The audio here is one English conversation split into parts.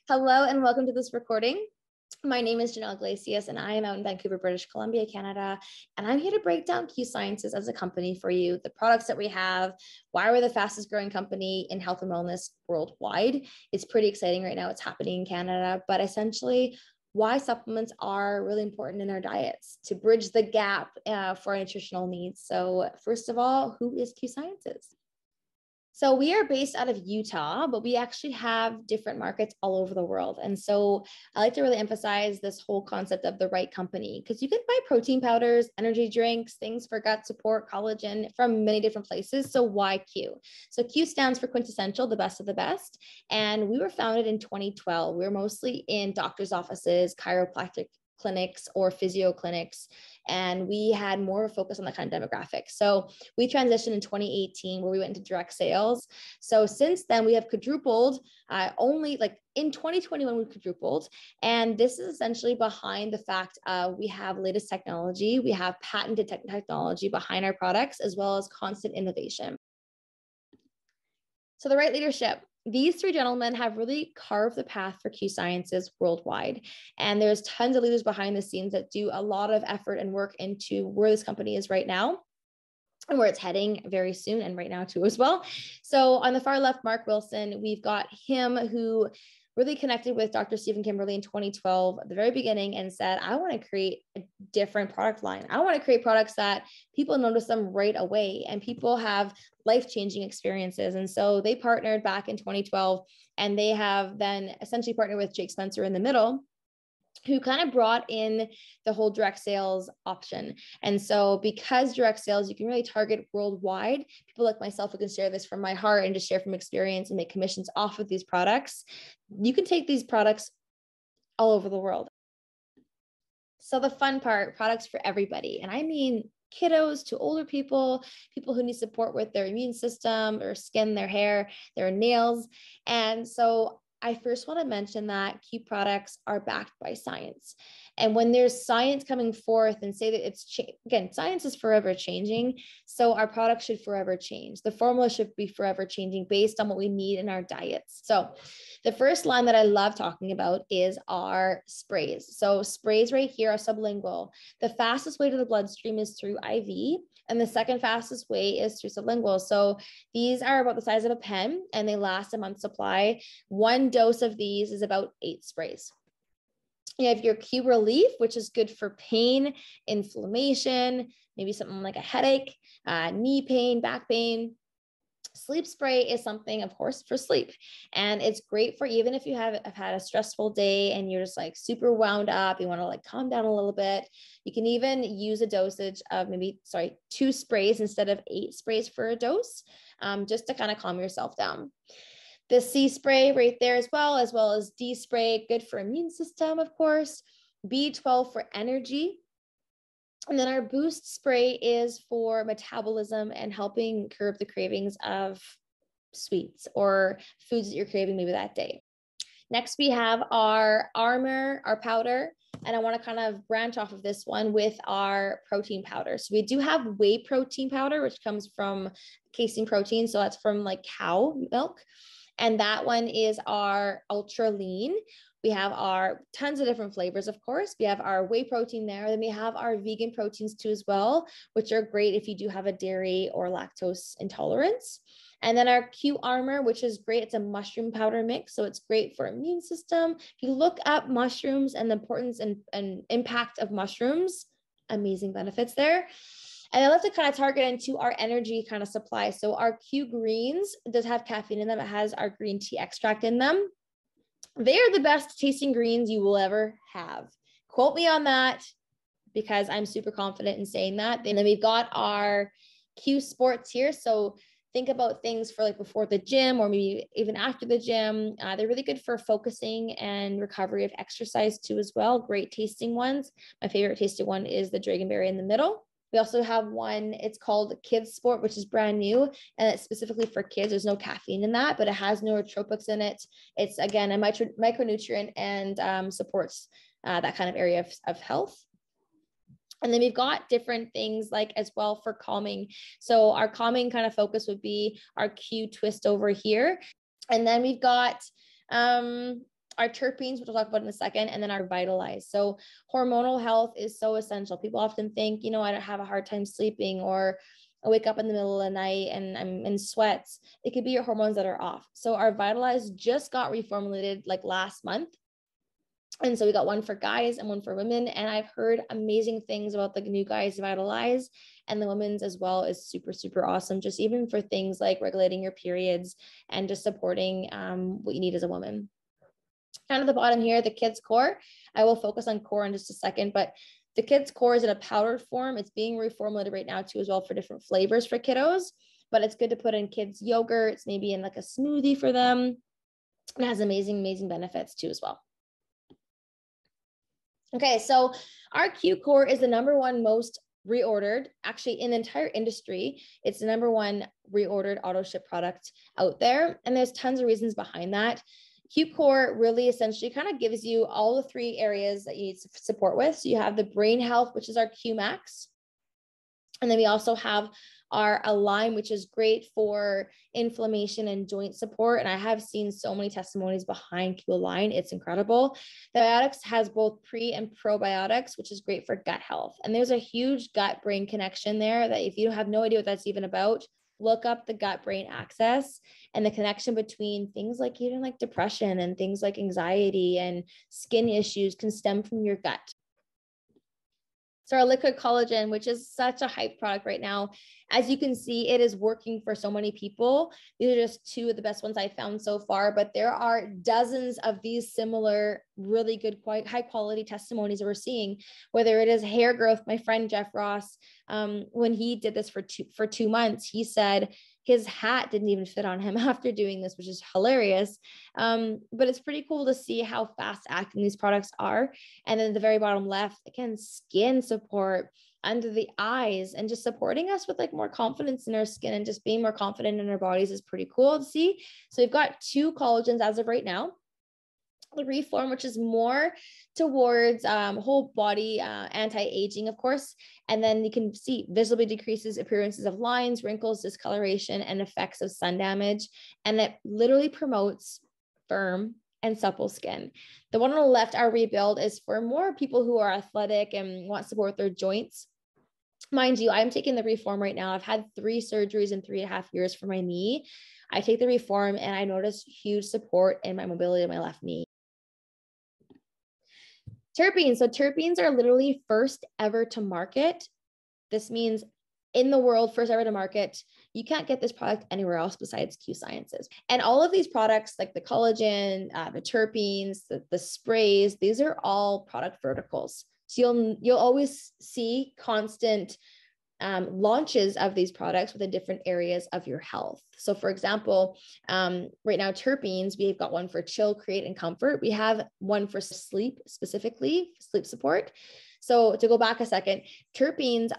Hello and welcome to this recording. My name is Janelle Iglesias and I am out in Vancouver, British Columbia, Canada. And I'm here to break down Q Sciences as a company for you, the products that we have, why we're the fastest growing company in health and wellness worldwide. It's pretty exciting right now. It's happening in Canada, but essentially why supplements are really important in our diets to bridge the gap for our nutritional needs. So first of all, who is Q Sciences? So we are based out of Utah, but we actually have different markets all over the world. And so I like to really emphasize this whole concept of the right company, because you can buy protein powders, energy drinks, things for gut support, collagen from many different places. So why Q? So Q stands for Quintessential, the best of the best. And we were founded in 2012. We were mostly in doctors' offices, chiropractic clinics or physio clinics, and we had more of a focus on that kind of demographic. So we transitioned in 2018 where we went into direct sales. So since then we have quadrupled, only like in 2021 we quadrupled, and this is essentially behind the fact we have latest technology, we have patented technology behind our products, as well as constant innovation. So the right leadership. These three gentlemen have really carved the path for Q Sciences worldwide. And there's tons of leaders behind the scenes that do a lot of effort and work into where this company is right now and where it's heading very soon and right now too as well. So on the far left, Mark Wilson, we've got him who really connected with Dr. Stephen Kimberly in 2012 at the very beginning and said, I want to create a different product line. I want to create products that people notice them right away and people have life-changing experiences. And so they partnered back in 2012, and they have then essentially partnered with Jake Spencer in the middle, who kind of brought in the whole direct sales option. And so because direct sales, you can really target worldwide. People like myself who can share this from my heart and just share from experience and make commissions off of these products. You can take these products all over the world. So the fun part, products for everybody. And I mean kiddos to older people, people who need support with their immune system, their skin, their hair, their nails. And so I first want to mention that Q products are backed by science. And when there's science coming forth and say that it's, again, science is forever changing. So our products should forever change. The formula should be forever changing based on what we need in our diets. So the first line that I love talking about is our sprays. So sprays right here are sublingual. The fastest way to the bloodstream is through IV. And the second fastest way is through sublingual. So these are about the size of a pen and they last a month's supply. One dose of these is about 8 sprays. You have your Q relief, which is good for pain, inflammation, maybe something like a headache, knee pain, back pain. Sleep spray is something, of course, for sleep. And it's great for even if you have had a stressful day and you're just like super wound up, you want to like calm down a little bit. You can even use a dosage of 2 sprays instead of 8 sprays for a dose, just to kind of calm yourself down. The C spray right there as well as D spray, good for immune system, of course. B12 for energy. And then our boost spray is for metabolism and helping curb the cravings of sweets or foods that you're craving maybe that day. Next, we have our armor, our powder. And I want to kind of branch off of this one with our protein powder. So we do have whey protein powder, which comes from casein protein. So that's from like cow milk. And that one is our ultra lean. We have our tons of different flavors, of course. We have our whey protein there. Then we have our vegan proteins too as well, which are great if you do have a dairy or lactose intolerance. And then our Q Armor, which is great. It's a mushroom powder mix. So it's great for immune system. If you look up mushrooms and the importance and impact of mushrooms, amazing benefits there. And I love to kind of target into our energy kind of supply. So our Q Greens does have caffeine in them. It has our green tea extract in them. They are the best tasting greens you will ever have. Quote me on that because I'm super confident in saying that. And then we've got our Q Sports here. So think about things for like before the gym or maybe even after the gym. They're really good for focusing and recovery of exercise too as well. Great tasting ones. My favorite tasting one is the Dragonberry in the middle. We also have one, it's called Kids Sport, which is brand new, and it's specifically for kids. There's no caffeine in that, but it has nootropics in it. It's, again, a micronutrient and supports that kind of area of health. And then we've got different things like as well for calming. So our calming kind of focus would be our Q Twist over here. And then we've got our terpenes, which we'll talk about in a second, and then our vitalize. So hormonal health is so essential. People often think, I don't have a hard time sleeping, or I wake up in the middle of the night and I'm in sweats. It could be your hormones that are off. So our vitalize just got reformulated like last month. And so we got one for guys and one for women. And I've heard amazing things about the new guys Vitalize, and the women's as well is super, super awesome. Just even for things like regulating your periods and just supporting what you need as a woman. Down at the bottom here, the kids core. I will focus on core in just a second, but the kids core is in a powdered form. It's being reformulated right now too, as well, for different flavors for kiddos, but it's good to put in kids yogurts, maybe in like a smoothie for them. It has amazing, amazing benefits too as well. Okay, so our Q core is the number one most reordered, actually in the entire industry. It's the number one reordered auto ship product out there. And there's tons of reasons behind that. Q core really essentially kind of gives you all the three areas that you need support with. So you have the brain health, which is our Q max. And then we also have our Align, which is great for inflammation and joint support. And I have seen so many testimonies behind Q Align. It's incredible. The Biotics has both pre and probiotics, which is great for gut health. And there's a huge gut-brain connection there that if you have no idea what that's even about, look up the gut-brain axis and the connection between things like even like depression and things like anxiety and skin issues can stem from your gut. So our liquid collagen, which is such a hype product right now, as you can see, it is working for so many people. These are just two of the best ones I found so far, but there are dozens of these similar, really good, quite high quality testimonies that we're seeing, whether it is hair growth. My friend Jeff Ross, when he did this for 2 months, he said his hat didn't even fit on him after doing this, which is hilarious. But it's pretty cool to see how fast acting these products are. And then the very bottom left, again, skin support under the eyes and just supporting us with like more confidence in our skin and just being more confident in our bodies is pretty cool to see. So we've got 2 collagens as of right now. The Reform, which is more towards whole body anti-aging, of course. And then you can see visibly decreases appearances of lines, wrinkles, discoloration, and effects of sun damage. And it literally promotes firm and supple skin. The one on the left, our Rebuild, is for more people who are athletic and want support with their joints. Mind you, I'm taking the Reform right now. I've had 3 surgeries in 3.5 years for my knee. I take the Reform and I notice huge support in my mobility of my left knee. Terpenes. So terpenes are literally first ever to market. This means in the world, first ever to market. You can't get this product anywhere else besides Q Sciences. And all of these products, like the collagen, the terpenes, the sprays, these are all product verticals. So you'll always see constant launches of these products within different areas of your health. So for example, right now, terpenes, we've got one for chill, create, and comfort. We have one for sleep, specifically sleep support. So to go back a second, terpenes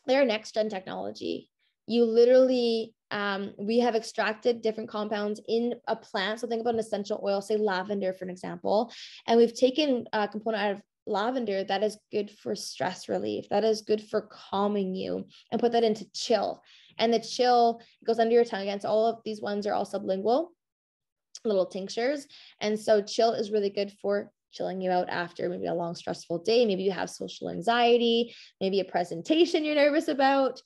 they're next gen technology. You literally, we have extracted different compounds in a plant. So think about an essential oil, say lavender, for an example, and we've taken a component out of lavender that is good for stress relief, that is good for calming you, and put that into chill. And the chill goes under your tongue again. So all of these ones are all sublingual little tinctures. And so chill is really good for chilling you out after maybe a long stressful day. Maybe you have social anxiety, maybe a presentation you're nervous about.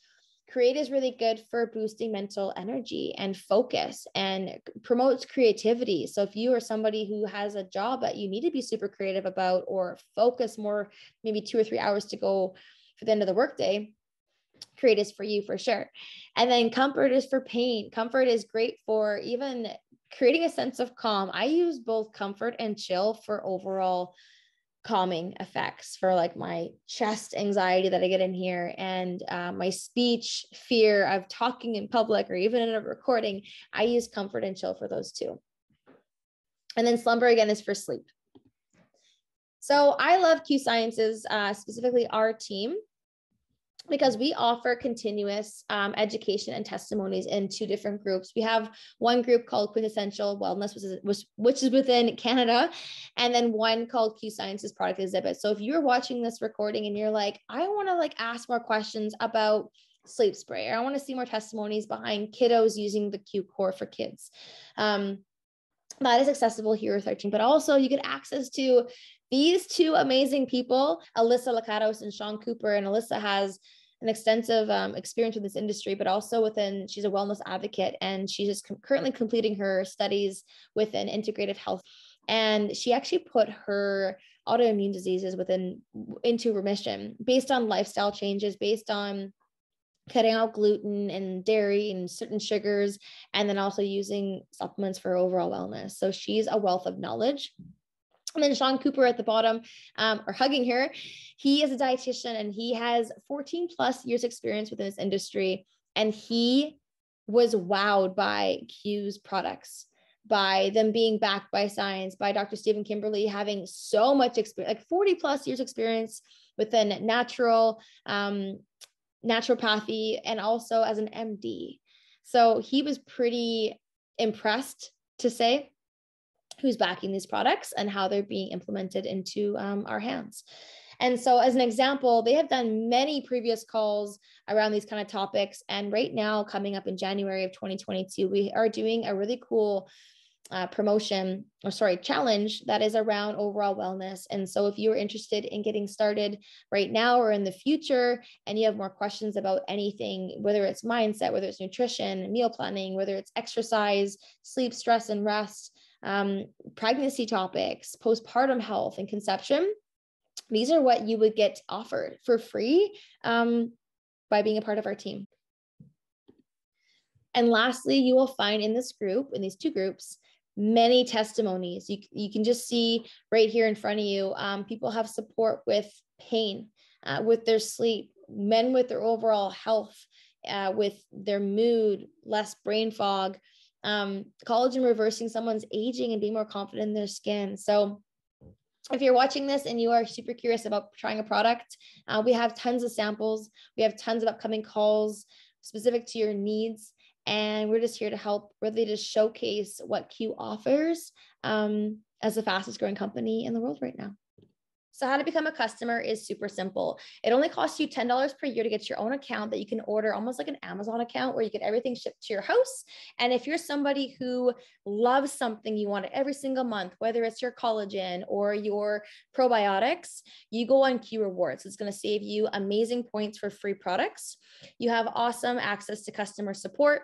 Create is really good for boosting mental energy and focus and promotes creativity. So if you are somebody who has a job that you need to be super creative about or focus more, maybe 2 or 3 hours to go for the end of the workday, Create is for you for sure. And then Comfort is for pain. Comfort is great for even creating a sense of calm. I use both Comfort and Chill for overall calming effects for like my chest anxiety that I get in here and my speech fear of talking in public or even in a recording. I use Comfort and Chill for those too. And then Slumber again is for sleep. So I love Q Sciences, specifically our team, because we offer continuous education and testimonies in 2 different groups. We have one group called Quintessential Wellness, which is within Canada, and then one called Q Sciences Product Exhibit. So if you're watching this recording and you're like, I want to like ask more questions about sleep spray, or I want to see more testimonies behind kiddos using the Q Core for kids, that is accessible here with our team, but also you get access to these two amazing people, Alyssa Lacados and Sean Cooper. And Alyssa has an extensive experience in this industry, but also she's a wellness advocate, and she's just currently completing her studies within integrative health. And she actually put her autoimmune diseases into remission based on lifestyle changes, based on cutting out gluten and dairy and certain sugars, and then also using supplements for overall wellness. So she's a wealth of knowledge. And then Sean Cooper at the bottom, or hugging her, he is a dietitian, and he has 14 plus years experience within this industry. And he was wowed by Q's products, by them being backed by science, by Dr. Stephen Kimberly having so much experience, like 40 plus years experience within naturopathy, and also as an MD. So he was pretty impressed to say who's backing these products and how they're being implemented into our hands. And so as an example, they have done many previous calls around these kind of topics. And right now, coming up in January of 2022, we are doing a really cool challenge that is around overall wellness. And so if you're interested in getting started right now or in the future, and you have more questions about anything, whether it's mindset, whether it's nutrition, meal planning, whether it's exercise, sleep, stress, and rest, pregnancy topics, postpartum health, and conception, these are what you would get offered for free by being a part of our team. And lastly, you will find in these two groups, many testimonies. You can just see right here in front of you, people have support with pain, with their sleep, men with their overall health, with their mood, less brain fog, collagen reversing someone's aging and being more confident in their skin. So if you're watching this and you are super curious about trying a product, we have tons of samples. We have tons of upcoming calls specific to your needs. And we're just here to help really just showcase what Q offers as the fastest growing company in the world right now. So how to become a customer is super simple. It only costs you $10 per year to get your own account that you can order, almost like an Amazon account, where you get everything shipped to your house. And if you're somebody who loves something, you want it every single month, whether it's your collagen or your probiotics, you go on Q Rewards. It's going to save you amazing points for free products. You have awesome access to customer support,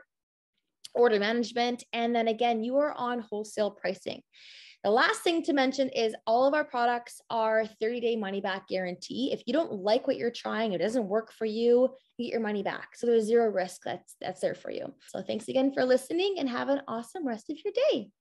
order management, and then again, you are on wholesale pricing. The last thing to mention is all of our products are 30-day money back guarantee. If you don't like what you're trying, it doesn't work for you, you get your money back. So there's zero risk that's there for you. So thanks again for listening, and have an awesome rest of your day.